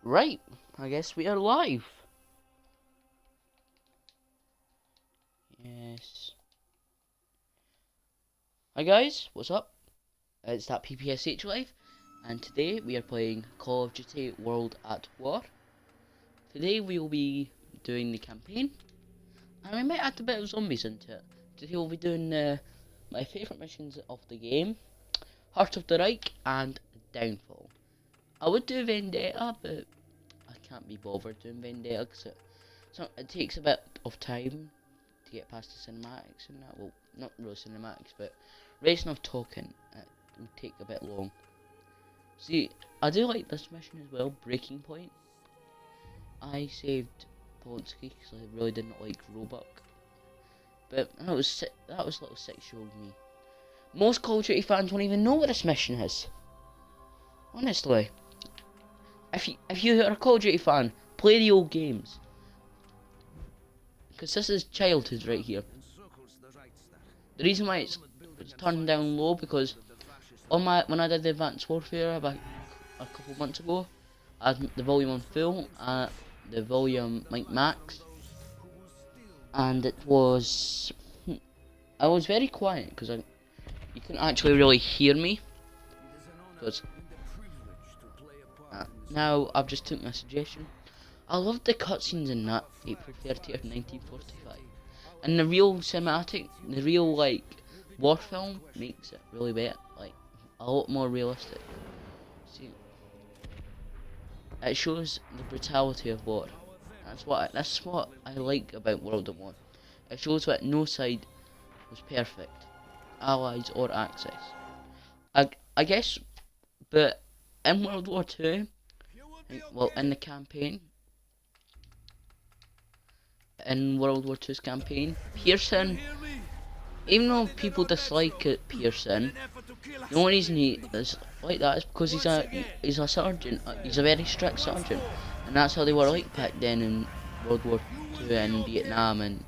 Right, I guess we are live. Yes. Hi guys, what's up? It's that PPSH Live, and today we are playing Call of Duty World at War. Today we will be doing the campaign, and we might add a bit of zombies into it. Today we'll be doing my favourite missions of the game, Heart of the Reich and Downfall. I would do Vendetta, but I can't be bothered doing Vendetta because it takes a bit of time to get past the cinematics and that. Well, not really cinematics, but racing of talking, it will take a bit long. See, I do like this mission as well, Breaking Point. I saved Polonsky because I really didn't like Roebuck, but that was little 6-year-old me. Most Call of Duty fans won't even know what this mission is. Honestly, if you are a Call of Duty fan, play the old games, because this is childhood right here. The reason why it's turned down low because when I did the Advanced Warfare about a couple months ago, I had the volume on full, the volume like max, and it was I was very quiet because you couldn't actually really hear me. Because now I've just took my suggestion. I loved the cutscenes in that April 30th, 1945, and the real cinematic, the real like war film makes it really better, like a lot more realistic. See, it shows the brutality of war. That's what I like about World at War. It shows that no side was perfect, Allies or Axis. I guess, but in World War Two, well, in the campaign. In World War II's campaign, Pearson, even though people dislike it, Pearson, the only reason he is like that is because he's a sergeant. He's a very strict sergeant, and that's how they were like back then in World War II and Vietnam and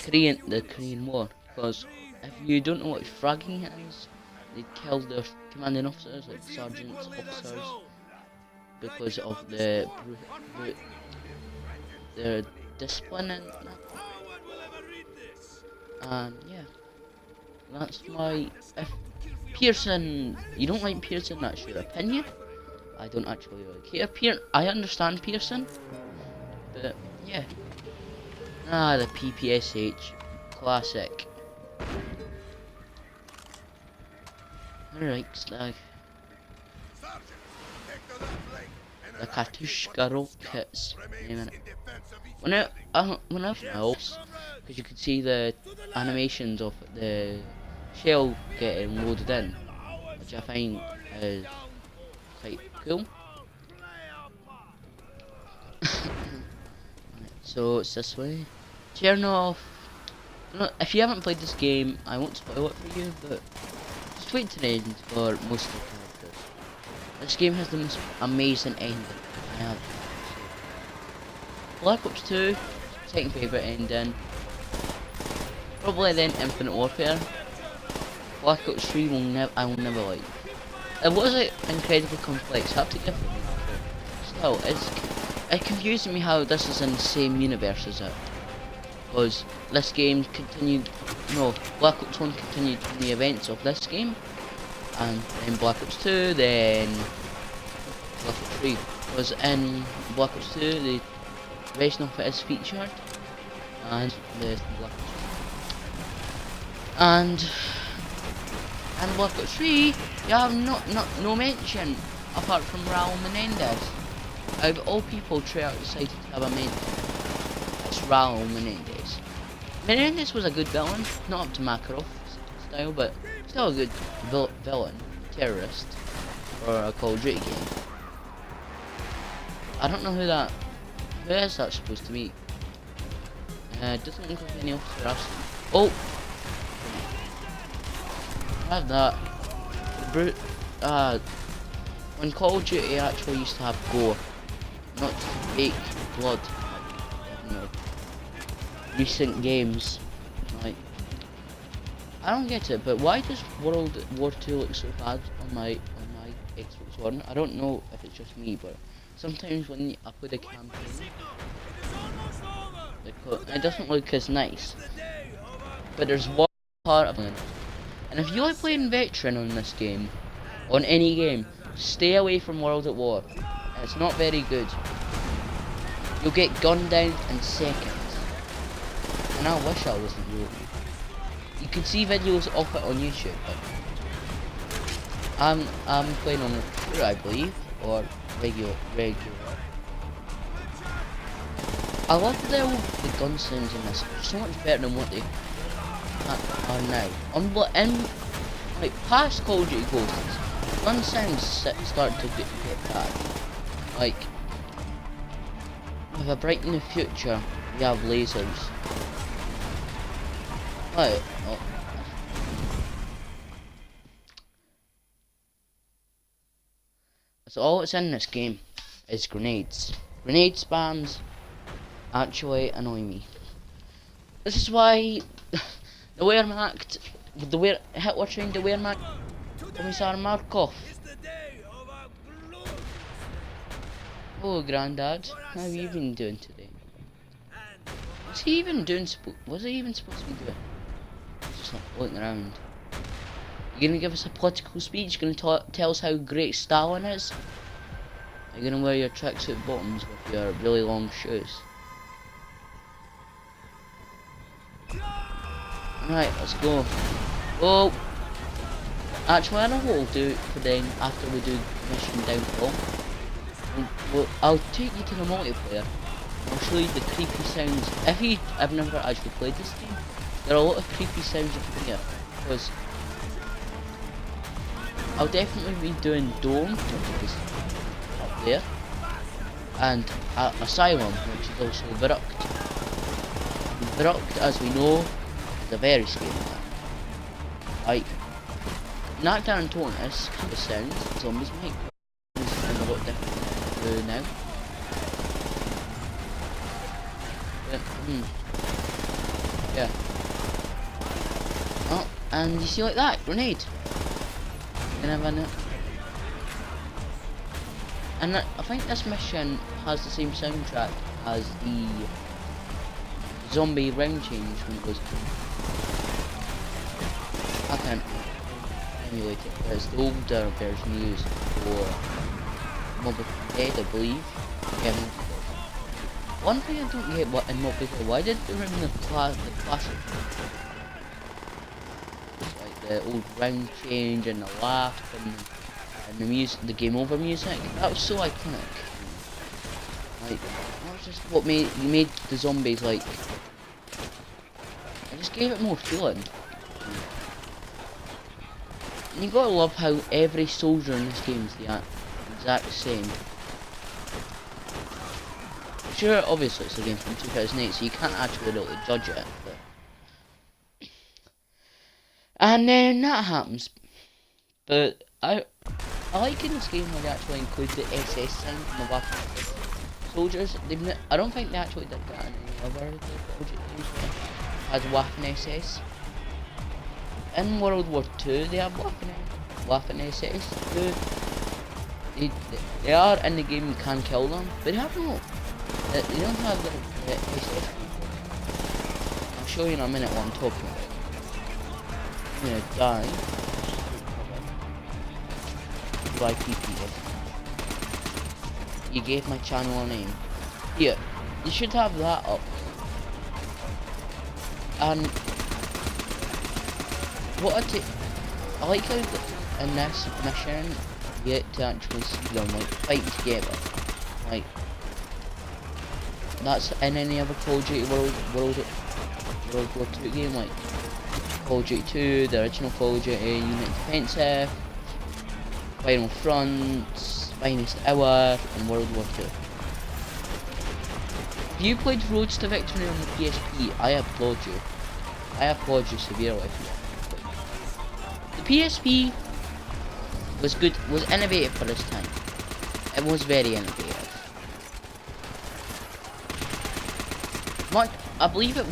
the Korean War. Because if you don't know what fragging is, they killed their commanding officers, like sergeants, officers, because of their discipline and that. And yeah, that's my. If Pearson, you don't like Pearson, that's your opinion. I don't actually really care. I understand Pearson, but yeah. The PPSH classic. Reichstag. The Katushka rockets. Whenever else, because you could see the animations of the shell getting loaded in, which I find is quite cool. So it's this way. CHERNOV. If you haven't played this game, I won't spoil it for you, but just wait to the end for most of the characters. This game has the most amazing ending I have. Black Ops 2, second favourite ending. Probably then Infinite Warfare. Black Ops 3 I will never like. It was incredibly complex, I have to give it that. Still, it confused me how this is in the same universe as it. Because this game continued, Black Ops 1 continued from the events of this game. And then Black Ops 2, then Black Ops 3. Because in Black Ops 2, the rest of it is featured, and the Black Ops 3. And in Black Ops 3, you have no mention apart from Raul Menendez. Out of all people, Treyarch decided to have a mention. It's Raul Menendez. Menendez was a good villain, not up to Makarov style, but still a good villain, terrorist, for a Call of Duty game. I don't know who is that supposed to be? Doesn't look like any officer. Oh! I have that. When Call of Duty actually used to have gore, not just fake blood. Recent games, like, I don't get it, but why does World War II look so bad on my Xbox One? I don't know if it's just me, but sometimes when you upload the campaign, it doesn't look as nice. But there's one part of it. And if you like playing veteran on this game, on any game, stay away from World at War. It's not very good. You'll get gunned down in seconds. And I wish I wasn't real. You can see videos of it on YouTube, but I'm playing on recruiter, I believe, or regular. I love the gun sounds in this. They're so much better than what they are now. In like past Call of Duty Ghosts, gun sounds start to get bad. Like with a bright in the future, we have lasers. Right. Oh. So all that's in this game is grenades. Grenade spams actually annoy me. This is why the Wehrmacht, Hitler trained the Wehrmacht, Commissar Markov. Oh, Grandad, how have you been doing today? Was he even supposed to be doing? Just like looking around. You gonna give us a political speech? Gonna tell us how great Stalin is? Are you gonna wear your tracksuit bottoms with your really long shoes? Right, let's go. Oh! Actually, I know what we'll do for then after we do mission downfall. I'll take you to the multiplayer. I'll show you the creepy sounds. I've never actually played this game, there are a lot of creepy sounds you can hear. Because I'll definitely be doing Dome, which is up there, and Asylum, which is also Verrucht. Verrucht, as we know, is a very scary one. Like, Knockdown and Tonus kind of sounds, zombies might sound a lot different than they do now. But, yeah. Oh, and you see like that, grenade. And I think this mission has the same soundtrack as the zombie round change when it goes. I can't emulate it, but it's the older version used for Mobile Dead, I believe. Yeah, one thing I don't get in Mobile Dead, why did they remove the classic? The old round change and the laugh and the music, the game over music. That was so iconic. Like that was just what made the zombies like. It just gave it more feeling. And you gotta love how every soldier in this game is the exact same. Sure, obviously it's a game from 2008, so you can't actually really judge it. But and then that happens, but I like in this game where they actually include the SS sign from the Waffen soldiers. I don't think they actually did that in any other games had Waffen SS. In World War II they have Waffen SS too. They are in the game, you can kill them, but they have no. They don't have the SS. I'll show you in a minute what I'm talking about. I'm gonna die. people. You gave my channel a name. Here, you should have that up. And what I like how in this mission you get to actually see them like fight together. Like that's in any other Call of Duty World War II game, like Call of Duty 2, the original Call of Duty, Unit Defensive, Final Front, Finest Hour, and World War II. If you played Roads to Victory on the PSP, I applaud you. I applaud you severely. The PSP was good, was innovative for its time. It was very innovative. I believe it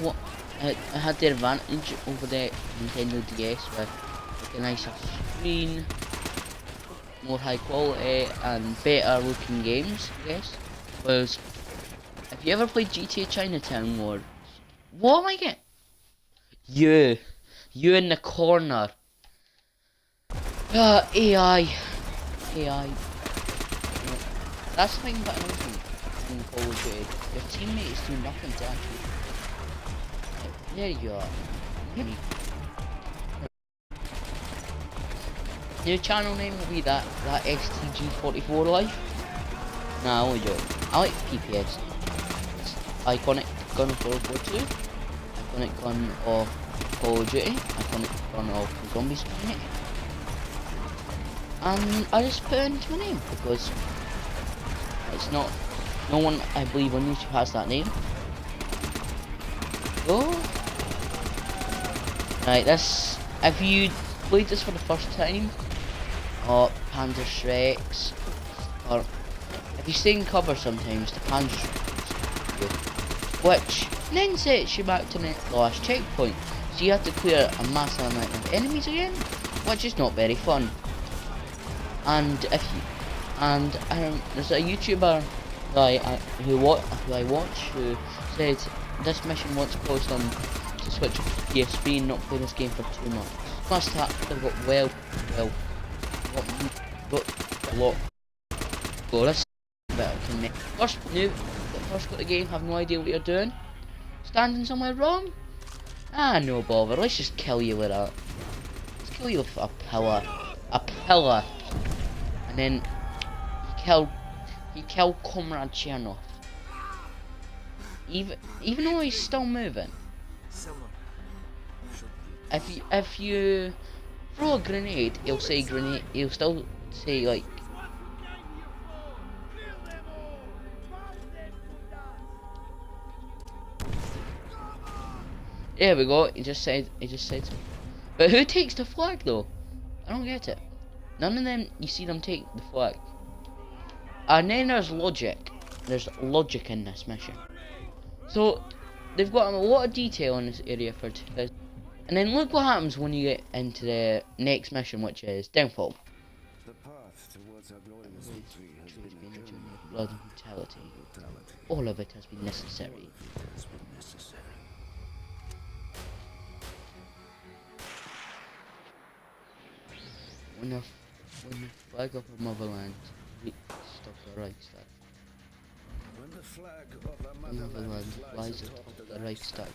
had the advantage over the Nintendo DS with like a nicer screen. more high quality and better looking games, I guess. Whereas, if you ever played GTA Chinatown or... What am I getting? You in the corner. AI. That's the thing that annoys me in Call of Duty. Your teammates do nothing to actually... There you are. Your channel name will be that STG44 Life. Nah, I only joke. I like PPS. It's iconic gun of World War 2. Iconic gun of Call of Duty. Iconic gun of the Zombies community. And I just put it into my name because it's not... No one, I believe, on YouTube has that name. Oh. Right, this... If you played this for the first time, or Panzer Shreks, or if you stay in cover sometimes, the Panzer Shreks, which then sets you back to the last checkpoint, so you have to clear a massive amount of enemies again, which is not very fun. And there's a YouTuber who I watch who said this mission once caused him to switch to PSP and not play this game for 2 months. Must have got well, let's better can make. First got the game, have no idea what you're doing. Standing somewhere wrong? Ah, no bother, let's just kill you with that. Let's kill you with a pillar. And then he killed Comrade CHERNOV. Even though he's still moving. If you throw a grenade, he'll say grenade. He'll still say like. There we go. He just said. But who takes the flag though? I don't get it. None of them. You see them take the flag. And then there's logic. There's logic in this mission. So they've got a lot of detail in this area for 2000. And then look what happens when you get into the next mission, which is Downfall. The path towards our glorious victory has been a journey of blood and brutality. All of it has been necessary. When the flag of our motherland stops the Reichstag. When the flag of our Motherland flies atop the Reichstag.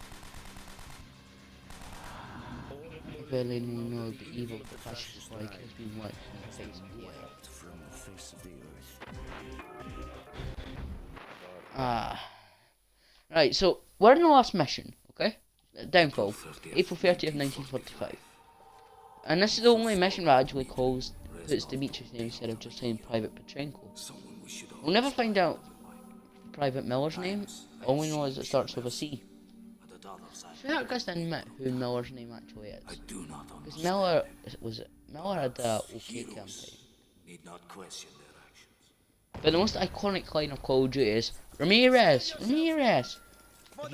Berlin will know the evil of the fascist flag has been wiped from the face of the earth. Right, so we're in the last mission, okay? Downfall, April 30th, 1945. And this is the only mission that actually puts Dimitri's name instead of just saying Private Petrenko. We'll never find out Private Miller's name. All we know is it starts with a C. So I guess then admit who Miller's name actually is. Because Miller had a okay campaign. But the most iconic line of Call of Duty is Ramirez. If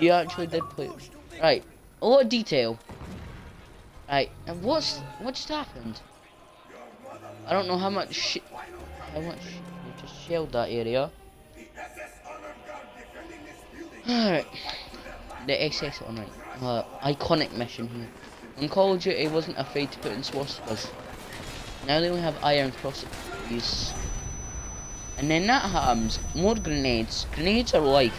you actually did play it. Right, a lot of detail. Right, and what just happened? I don't know how much you just shelled that area. Alright. The SS on right. Iconic mission here. When Call of Duty wasn't afraid to put in swastikas. Now they only have iron crosses. And then that happens. More grenades. Grenades are life.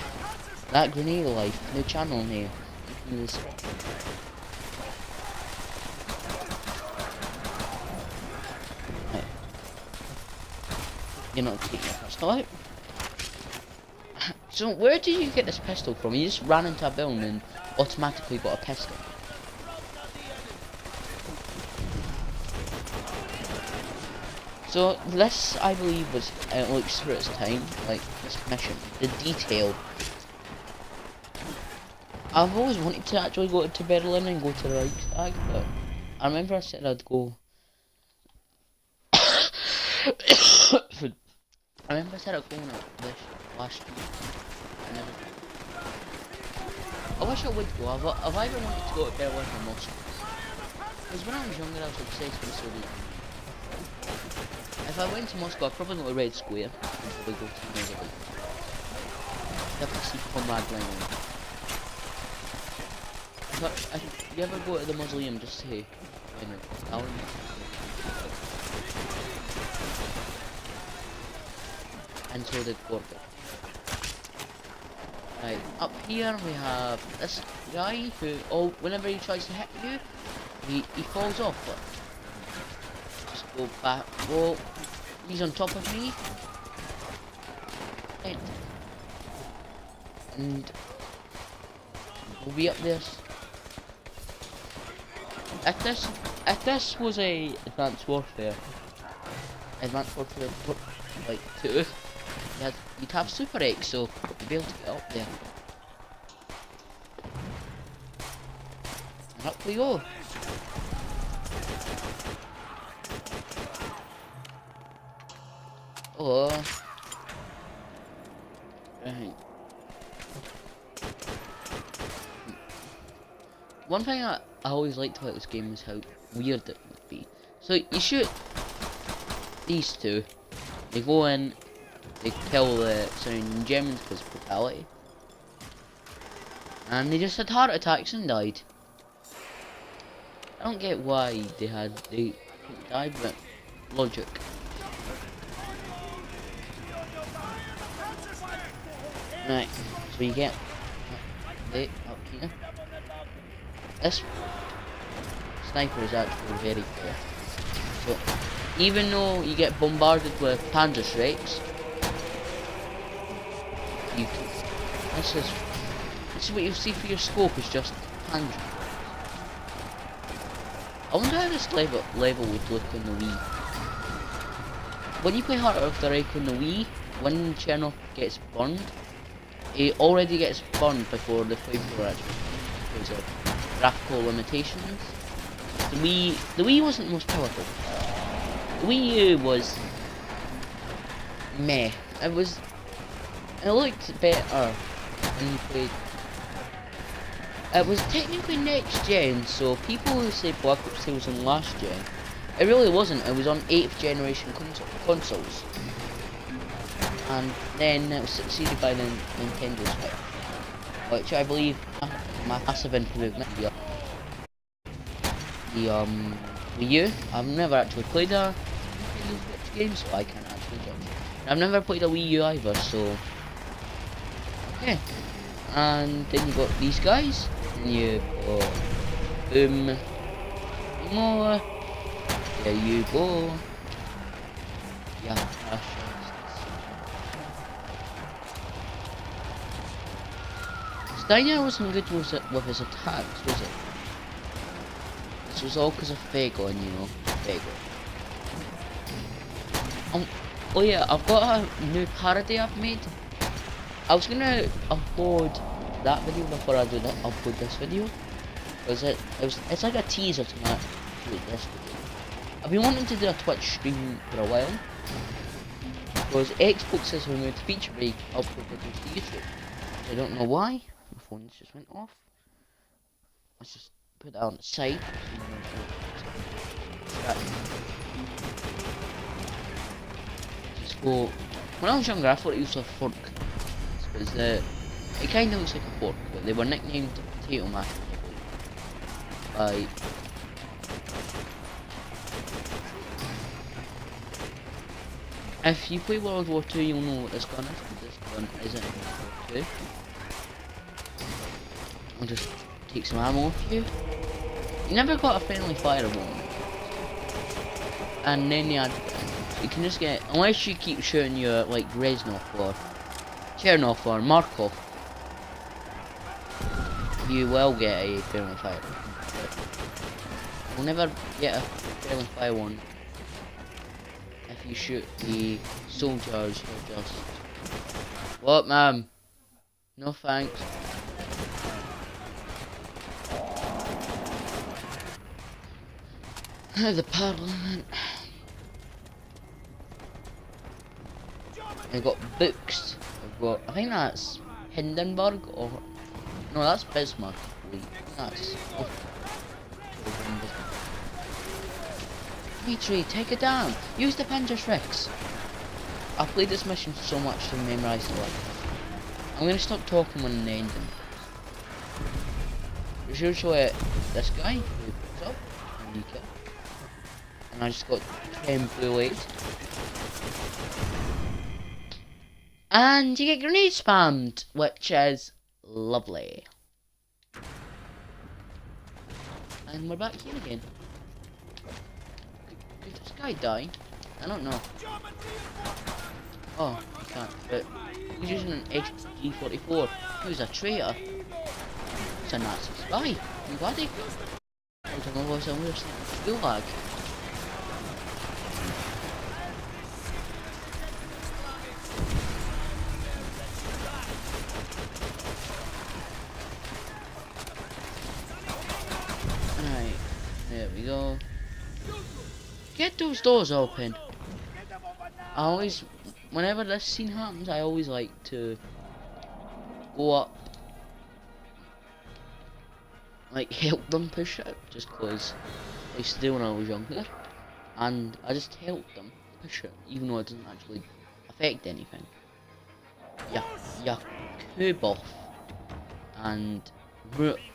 That grenade life. New channel here. Right. You're not taking your pistol out. So where did you get this pistol from? You just ran into a building and automatically got a pistol. So this, I believe, was looks through its time, like this mission, the detail. I've always wanted to actually go to Berlin and go to the Reichstag, but I remember I said I'd go. I remember I said I'd go on this last week. I wish I would go. I've either wanted to go to Berlin or Moscow. Because when I was younger I was obsessed with Soviet. if I went to Moscow, I'd probably go to Red Square. I'd probably go to another like, definitely see Comrade Lenin. But you ever go to the mausoleum just to, you know, Stalin? And so did Gorbachev. Right, up here we have this guy who, whenever he tries to hit you, he falls off, but just go back. Whoa, he's on top of me. And we'll be up this. If this was a Advanced Warfare like 2, you'd have Super X, so you'd be able to get up there. And up we go. Oh. Right. One thing I always liked about this game is how weird it would be. So you shoot these two, they go in, they kill the surrounding Germans because of brutality, and they just had heart attacks and died. I don't get why they died, but logic. Right, so you get up here. This sniper is actually very good. So even though you get bombarded with Panzer strikes, this is what you see for your scope is just Panzer. I wonder how this level would look on the Wii. When you play Heart of the Reich on the Wii, when CHERNOV gets burned, it already gets burned before the flamethrower actually, because of graphical limitations. The Wii wasn't the most powerful. The Wii U was meh. It looked better when you played. It was technically next gen, so people who say Black Ops 2 was on last gen, it really wasn't. It was on 8th generation consoles, and then it was succeeded by the Nintendo Switch, which I believe massive improvement. The Wii U. I've never actually played a game, so I can't actually judge. I've never played a Wii U either, so okay. And then you got these guys, and you got more. There you go. Yeah. Steiner wasn't good with his attacks, was it? This was all because of Fagon, you know. Fagon. Oh yeah, I've got a new parody I've made. I was gonna upload that video before I upload this video, because it's like a teaser to my this video. I've been wanting to do a Twitch stream for a while, because Xbox has removed the feature where you upload videos to YouTube. I don't know why. My phone just went off. Let's just put that on the side. Just go. When I was younger, I thought it was a fork. Because it kind of looks like a fork, but they were nicknamed Potato Mash by if you play World War II, you'll know what this gun is. This gun isn't in World War II. I'll just take some ammo off you. You never got a friendly fire moment. And then you can just get, unless you keep shooting your like Reznov or CHERNOV or Markov, you will get a friendly fire. You'll never get a friendly fire one if you shoot the soldiers who just... What, ma'am? No thanks. The Parliament. I've got books. I've got, I think that's Hindenburg, or no, that's Bismarck. Wait, that's Dimitri, take it down. Use the Panzer I've played this mission so much to memorize the one. I'm gonna stop talking when they end them. There's usually this guy who picks up and you kill. And I just got 10 blue lights. And you get grenade spammed, which is lovely. And we're back here again. Did this guy die? I don't know. Oh, he can't. But he's using an HG-44. He was a traitor. It's a Nazi spy. I'm glad he... I don't know what's on this gulag. Right, there we go. Get those doors open. I always, whenever this scene happens, I always like to go up, like help them push it, just cause I used to do when I was younger, and I just helped them push it, even though it doesn't actually affect anything. Yakubov and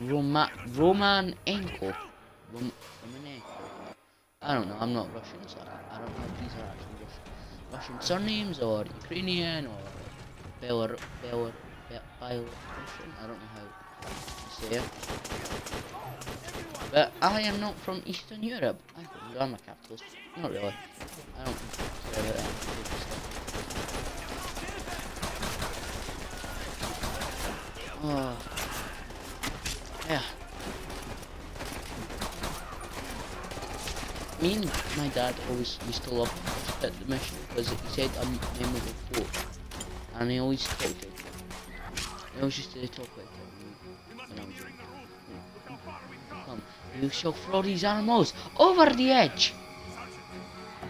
Romanenko. I don't know, I'm not Russian, so I don't know if these are actually Russian surnames or Ukrainian or Russian. I don't know how to say it. But I am not from Eastern Europe. I'm a capitalist. Not really. I don't care about that. Oh. Yeah. Me and my dad always used to love the mission because he said a memorable quote, and he always talked like it. He always used to talk like it when I was young. Come, you shall throw these animals over the edge.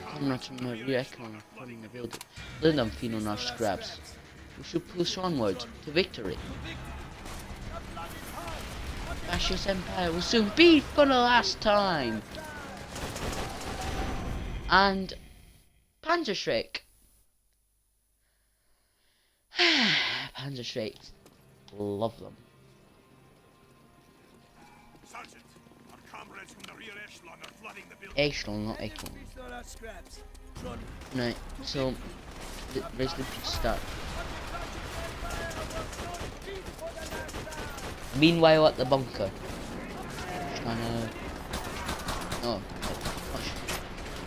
Comrades from the rear echelon are forming the building. Let them feed on our scraps. We should push onwards to victory. Fascist Empire will soon be for the last time. And Panzerschreck. Panzerschreck. Love them. Sergeant, our comrades from the rear echelon are flooding the building. Echelon, not echelon. Right, so the rest of the start. Meanwhile, at the bunker, trying to. Oh,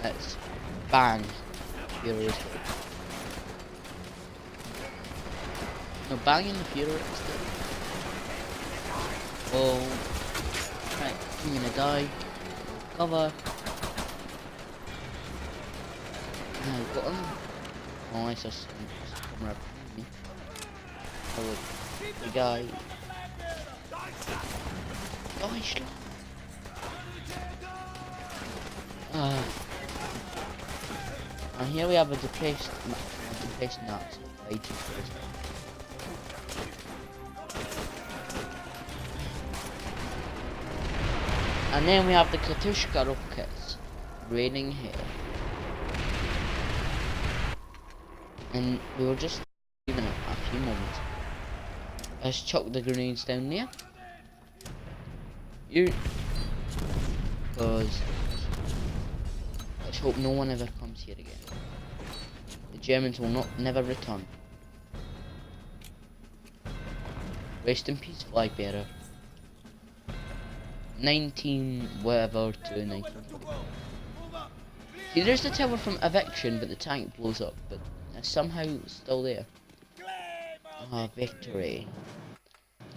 let's bang. Furious. No, banging the Furious. Oh, right, I'm gonna die. Cover. No, got him. Oh, I just come up me. Oh, the guy. Deutschland. And here we have a depressed Nazi fighting for his life. And then we have the Katushka rockets raining here. And we were just given a few moments. Let's chuck the grenades down there. Because let's hope no one ever comes here again. The Germans will never return. Rest in peace, flag bearer. 19 whatever to 19. See, there's the tower from Eviction, but the tank blows up, but it's somehow still there. Ah, victory.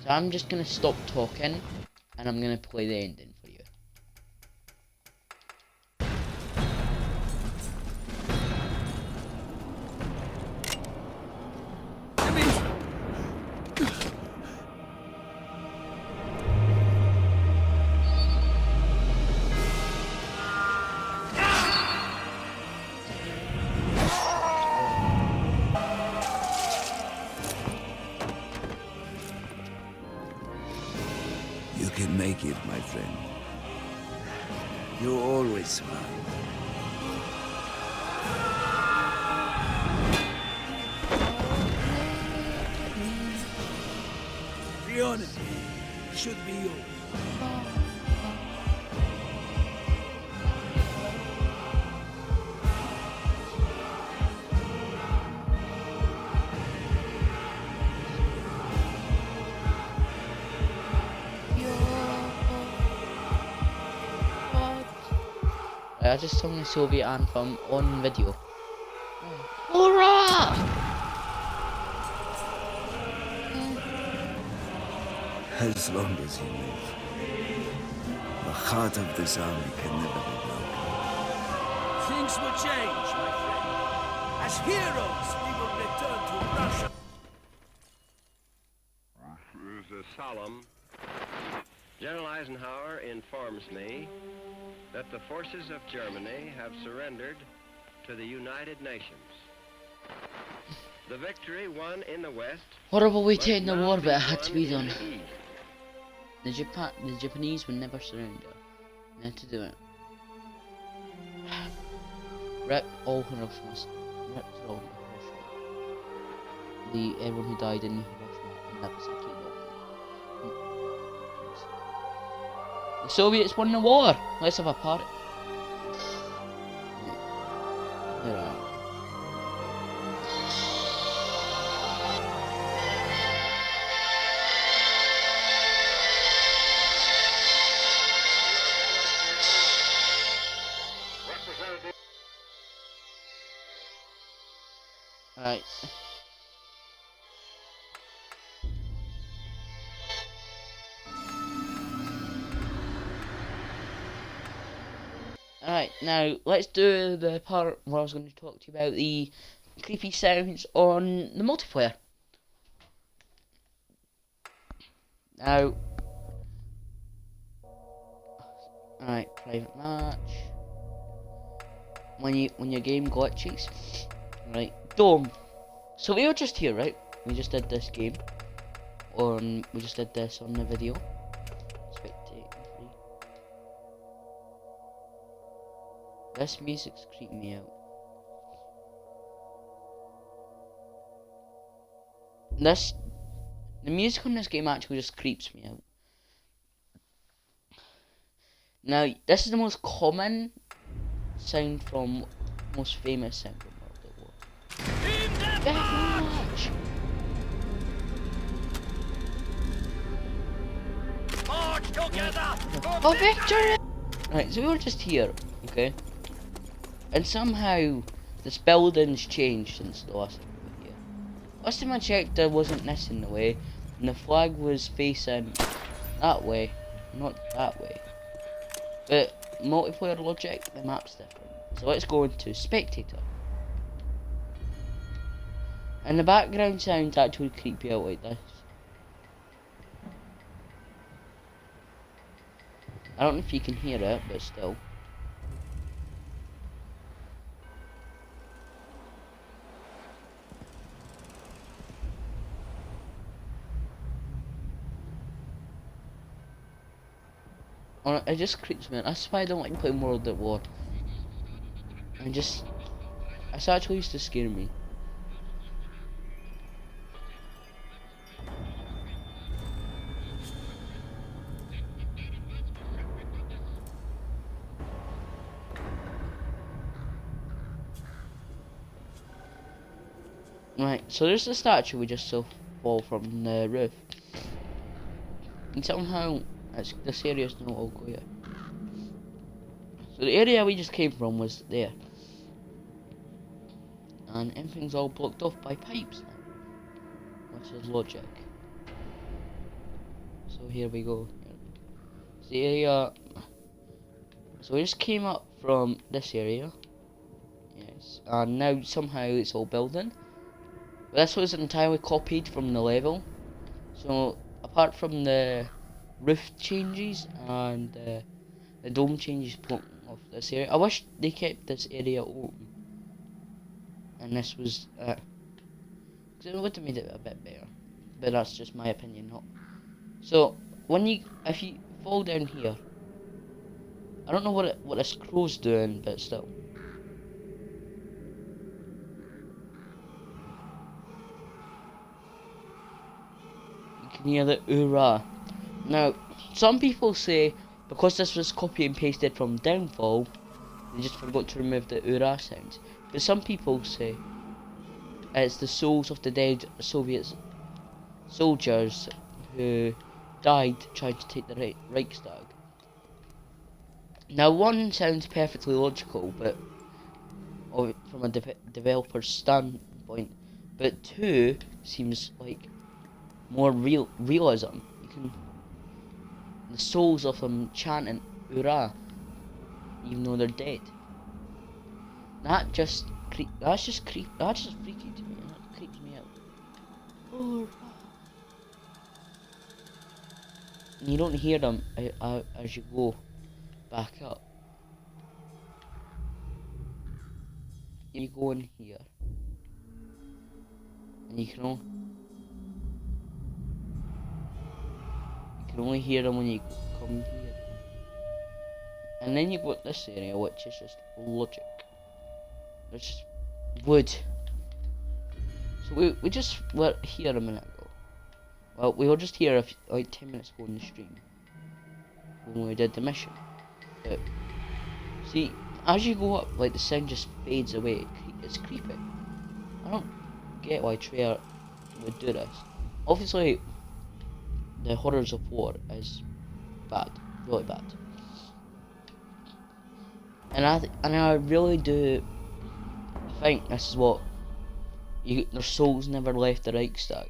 So I'm just gonna stop talking, and I'm gonna play the ending for you. You can make it, my friend. You always smile. None of it should be yours. I just sung the Soviet anthem on video. Hurrah! As long as you live, the heart of this army can never be broken. Things will change, my friend. As heroes, we will return to Russia. This is solemn. General Eisenhower informs me that the forces of Germany have surrendered to the United Nations. The victory won in the West. Horrible way to end the war, but it had to be won done. in the East. The Japanese would never surrender. They had to do it. Rip all Hiroshima. Rip all Hiroshima. Everyone who died in Hiroshima and Nagasaki. The Soviets won the war. Let's have a party. Yeah. Alright. Alright, now let's do the part where I was going to talk to you about the creepy sounds on the multiplayer. Now, alright, private match. When your game glitches, right? Dome. So we were just here, right? We just did this game. We just did this on the video. Spectate free. This music's creeping me out. The music on this game actually just creeps me out. Now, this is the most common sound from, most famous sound from World at War. March! March together! Oh, victory! Right, so we were just here, okay? And somehow, this building's changed since the last time we were here. Last time I checked, there wasn't this in the way, and the flag was facing that way, not that way. But multiplayer logic, the map's different. So let's go into spectator. And the background sounds actually creep you out like this. I don't know if you can hear it, but still. It just creeps me out. That's why I don't like playing World at War. It's actually used to scare me. Right, so there's the statue we just saw fall from the roof. And somehow, this area's not all clear. So the area we just came from was there. And everything's all blocked off by pipes now. Which is logic. So here we go. It's the area. So we just came up from this area. Yes. And now somehow it's all building. But this was entirely copied from the level. So apart from the roof changes and the dome changes blocking off this area, I wish they kept this area open. And this was because it would have made it a bit better. But that's just my opinion, not. So if you fall down here, I don't know what this crow's doing, but still. You can hear the "Hoorah." Now, some people say because this was copy and pasted from Downfall, they just forgot to remove the "Hoorah" sound. But some people say it's the souls of the dead Soviet soldiers who died trying to take the Reichstag. Now, one sounds perfectly logical, but from a developer's standpoint, but two seems like more realism. You can the souls of them chanting "Hoorah" even though they're dead. That's just freaky to me. That creeps me out. Hoorah. And you don't hear them as you go back up. You go in here, and you can only hear them when you come here. And then you got this area, which is just logic. There's just wood. So we just were here a minute ago. Well, we were just here like 10 minutes ago in the stream when we did the mission. But see, as you go up, like the sound just fades away. It's creepy. I don't get why Treyarch would do this. Obviously, the horrors of war is bad, really bad. And I really do think this is what their souls never left the Reichstag.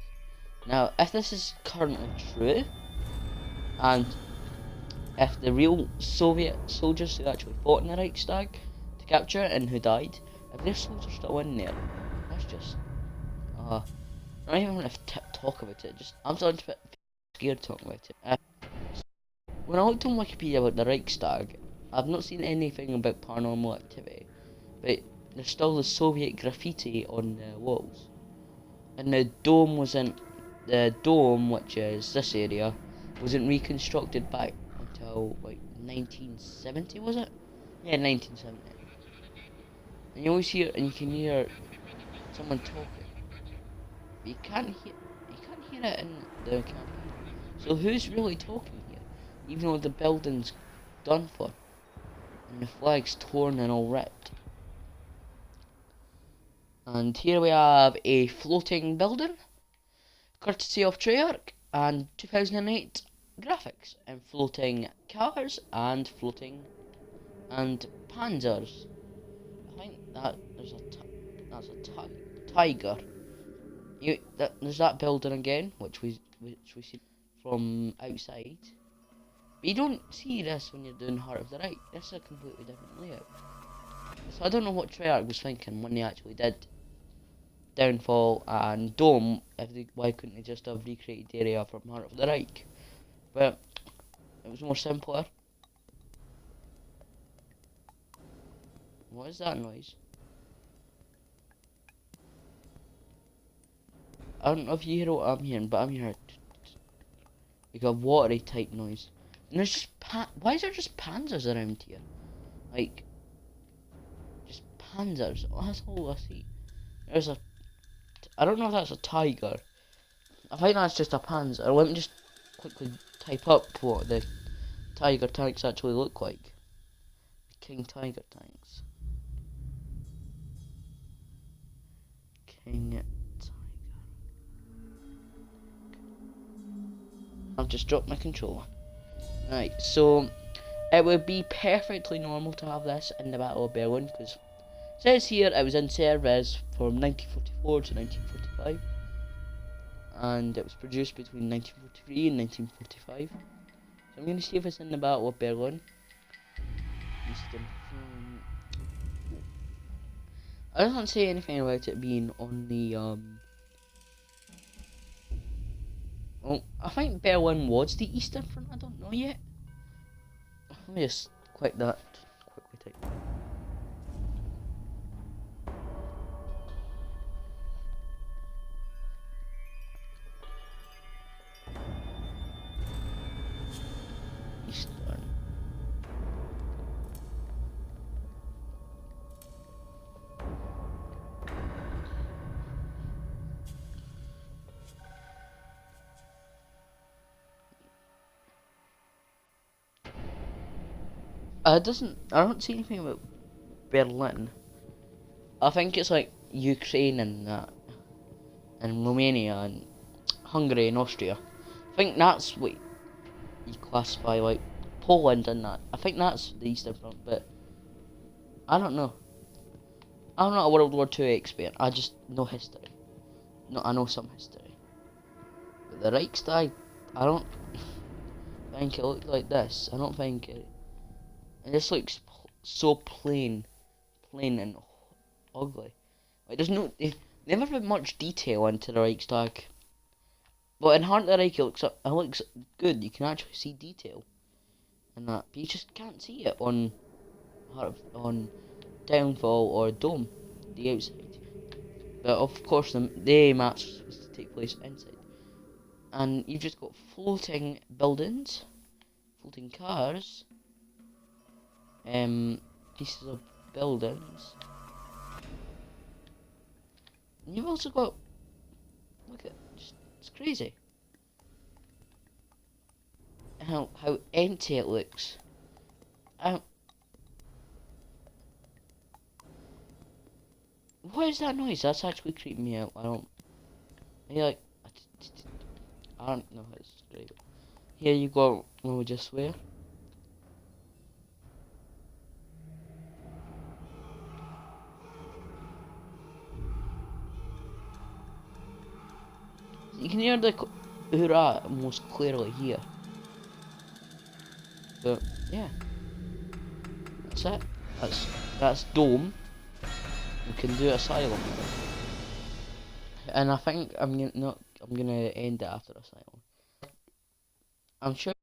Now, if this is currently true, and if the real Soviet soldiers who actually fought in the Reichstag to capture it and who died, if their souls are still in there, that's just I don't even want to talk about it. I'm starting to get scared talking about it. When I looked on Wikipedia about the Reichstag, I've not seen anything about paranormal activity, but there's still the Soviet graffiti on the walls, and the dome, which is this area, wasn't reconstructed back until like 1970, was it? Yeah, 1970. And you always hear, and you can hear someone talking, but you can't hear it in the campaign. So who's really talking here? Even though the building's done for, and the flag's torn and all ripped. And here we have a floating building, courtesy of Treyarch, and 2008 graphics, and floating cars, and floating, and panzers. I think that that's a tiger. There's that building again, which we see from outside. But you don't see this when you're doing Heart of the Reich. This is a completely different layout. So I don't know what Treyarch was thinking when they actually did Downfall and Dome. Why couldn't they just have recreated the area from Heart of the Reich? But it was more simpler. What is that noise? I don't know if you hear what I'm hearing, but I'm hearing like a watery type noise. And there's just why is there just panzers around here? Like, just panzers. Oh, that's all I see. There's I don't know if that's a tiger. I think that's just a panzer. Let me just quickly type up what the tiger tanks actually look like. King Tiger tanks. King Tiger. I've just dropped my controller. Right, so it would be perfectly normal to have this in the Battle of Berlin, because it says here it was in service from 1944 to 1945, and it was produced between 1943 and 1945. So I'm going to see if it's in the Battle of Berlin. I don't say anything about it being on the well, I think Berlin was the Eastern Front. I don't know yet. Let me just click that quickly. Type. Eastern. I don't see anything about Berlin. I think it's like Ukraine and that, and Romania and Hungary and Austria. I think that's what you classify like Poland and that. I think that's the Eastern Front, but I don't know. I'm not a World War II expert. I just know history. No, I know some history. But the Reichstag, I don't think it looked like this. I don't think it. It just looks so plain and ugly. Like they never put much detail into the Reichstag. But in Heart of the Reich it looks good. You can actually see detail and that, but you just can't see it on Downfall or Dome, the outside. But of course the match was supposed to take place inside, and you've just got floating buildings, floating cars, pieces of buildings. And you've also got, look at, it's crazy how empty it looks. What is that noise? That's actually creeping me out. I don't know how to describe it. Here you go, when we just swear. You can hear the hurrah most clearly here. So yeah, that's it. That's Dome. We can do Asylum, and I think I'm gonna end it after Asylum. I'm sure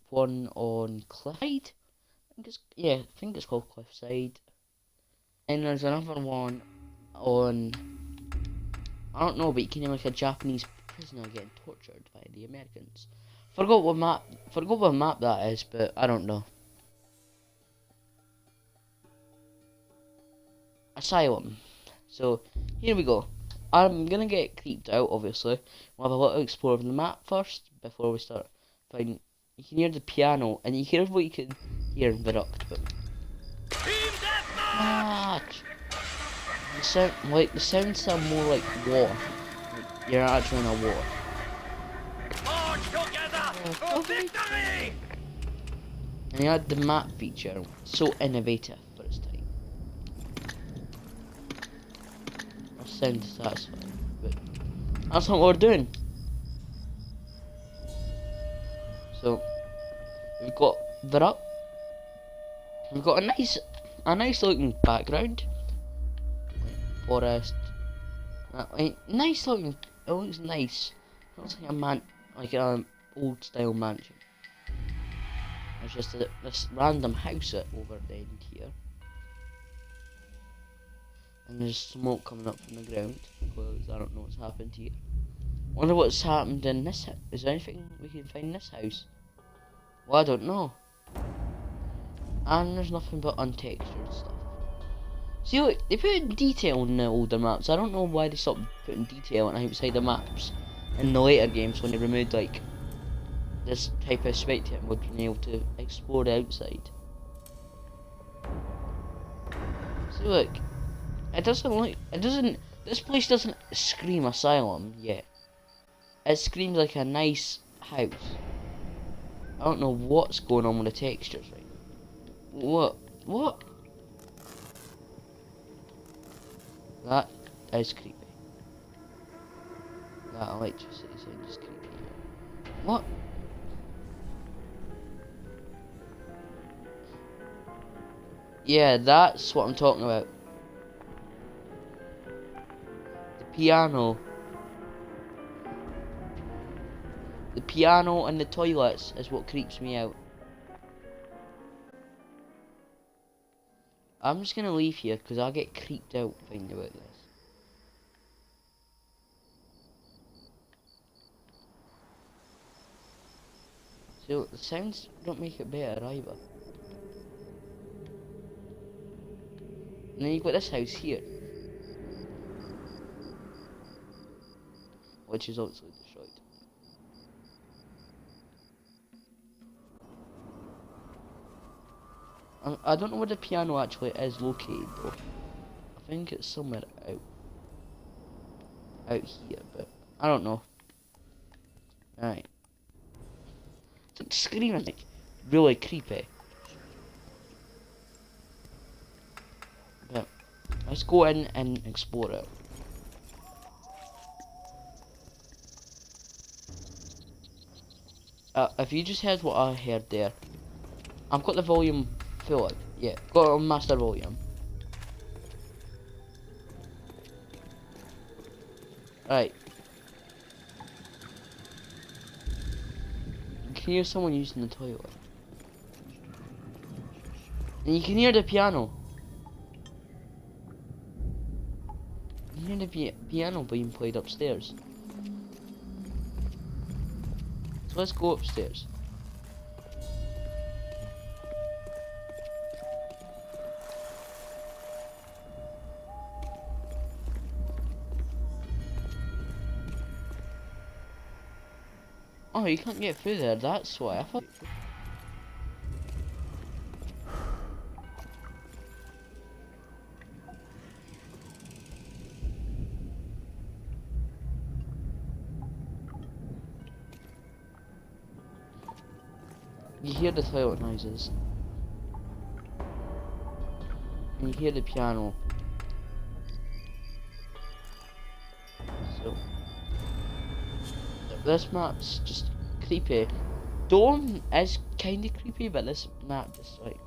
one on Cliffside. I think it's called Cliffside. And there's another one on, I don't know, but you can hear like a Japanese prisoner getting tortured by the Americans. Forgot what map that is, but I don't know. Asylum. So here we go. I'm gonna get creeped out, obviously. We'll have a little explore of the map first before we start finding. You can hear the piano, and you hear what you can hear in Viruct, but the sounds sound more like war. Like you're actually in a war. And you had the map feature, so innovative for its time. That sounds satisfying, but that's not what we're doing. So we've got Viruct. We've got a nice looking background. Like forest. Nice looking. It looks nice. It looks like an old style mansion. There's just this random house over the end here. And there's smoke coming up from the ground. Because I don't know what's happened here. Wonder what's happened in this house. Is there anything we can find in this house? Well, I don't know. And there's nothing but untextured stuff. See, look, they put detail in the older maps. I don't know why they stopped putting detail on outside the maps in the later games when they removed like this type of spectator mode, being able to explore the outside. See, look, this place doesn't scream asylum yet. It screams like a nice house. I don't know what's going on with the textures right now. What? That is creepy. That electricity sound is creepy. What? Yeah, that's what I'm talking about. The piano. The piano and the toilets is what creeps me out. I'm just gonna leave here because I'll get creeped out thinking about this. So the sounds don't make it better either. And then you've got this house here, which is also destroyed. I don't know where the piano actually is located though. I think it's somewhere out here, but I don't know. Alright. It's like screaming, like really creepy. But let's go in and explore it. If you just heard what I heard there, I've got the volume full. Yeah, got it on master volume. Right. You can hear someone using the toilet. And you can hear the piano. You can hear the piano being played upstairs. So let's go upstairs. Oh, you can't get through there, that's why. I thought... You hear the toilet noises. And you hear the piano. So... This map's just creepy. Dome is kinda creepy, but this map just like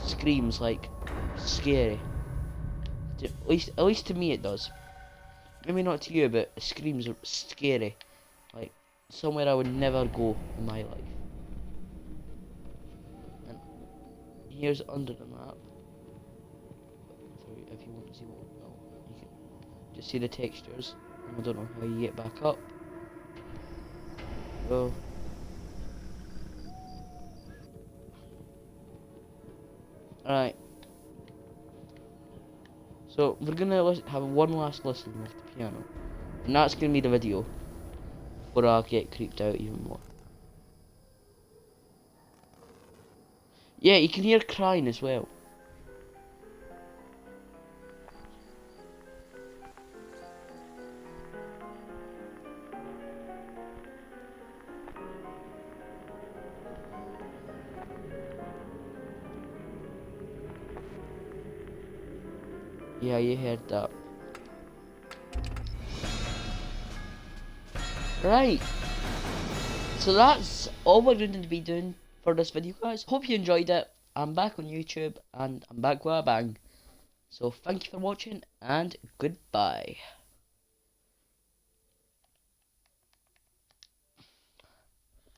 screams like scary. At least to me it does. Maybe not to you, but it screams scary. Like somewhere I would never go in my life. And here's under the map. If you want to see what, well, you can just see the textures. And I don't know how you get back up. Oh. Alright. So, we're gonna have one last listen of the piano. And that's gonna be the video. Or I'll get creeped out even more. Yeah, you can hear crying as well. Yeah, you heard that. Right. So that's all we're going to be doing for this video, guys. Hope you enjoyed it. I'm back on YouTube and I'm back with a bang. So thank you for watching and goodbye.